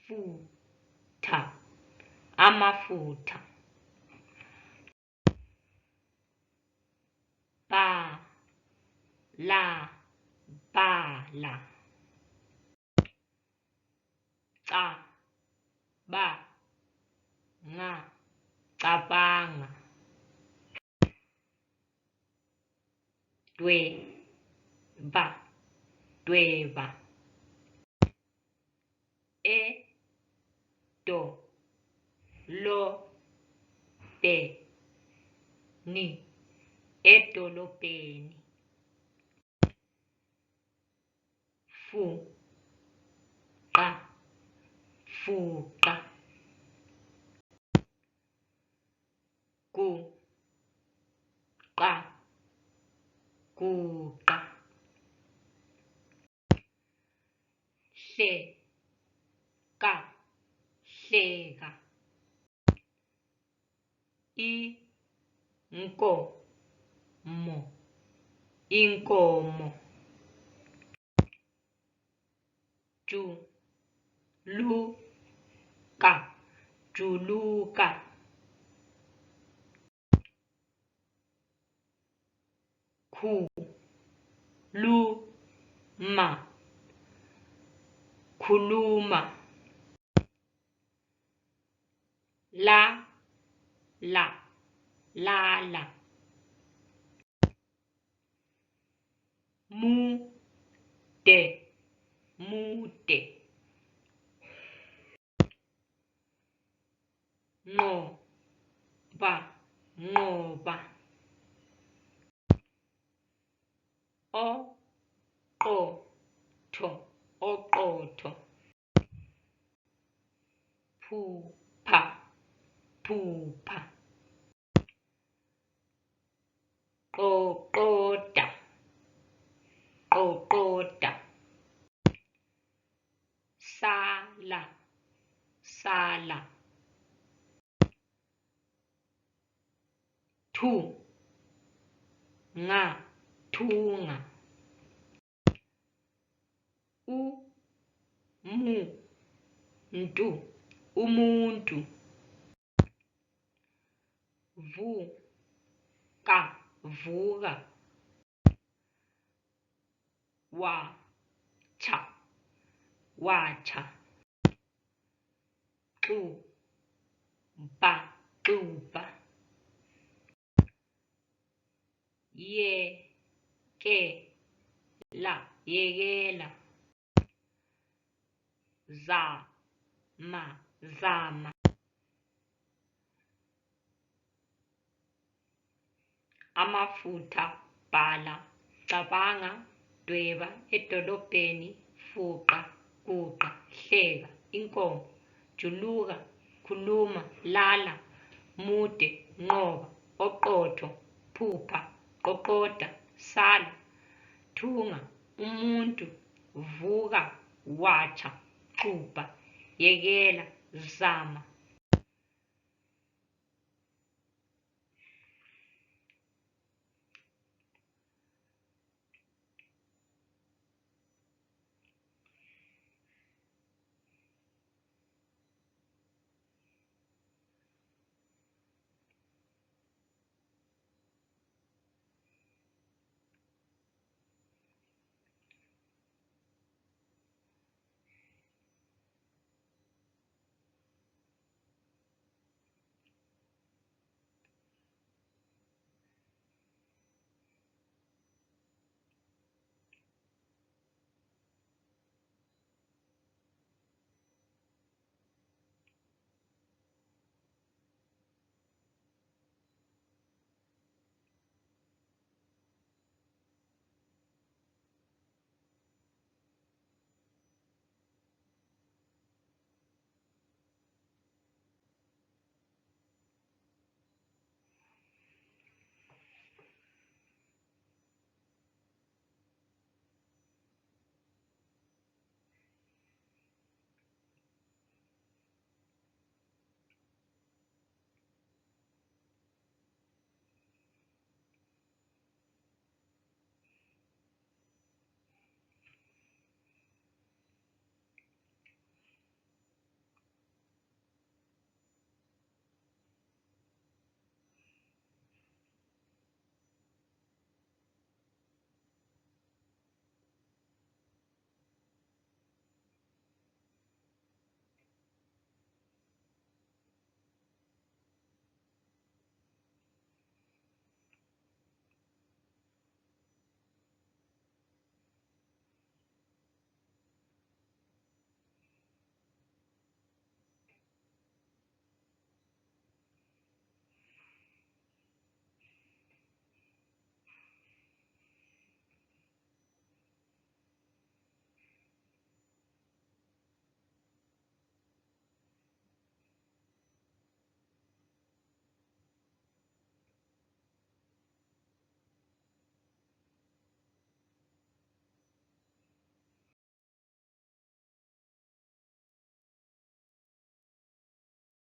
Amafutha, amafutha. Bala, bala. Cabanga, cabanga. Dweba, dweba. Edolobheni, edolobheni. Fuqa, fuqa. Guqa, guqa. Hleka, hleka. Inkomo, inkomo. Juluka, juluka. Khuluma, khuluma. Lala, lala. Mude, mude. Nqoba, nqoba. Oqotho, oqotho. Phupha, phupha. Qoqoda, qoqoda. Sala, sala. Thunga, thunga. Umuntu, umuntu. Vuka, vuka. Watsha, watsha. Xuba, xuba. Yekela, yekela. Zama, zama. Amafutha, bhala, cabanga, dweba, edolobheni. Fuqa, guqa, hleka, inkomo. Juluka, khuluma, lala. Mude, nqoba, oqotho. Phupha, qoqoda, sala. Thunga, umuntu. Vuka, watsha, xuba, yekela, zama.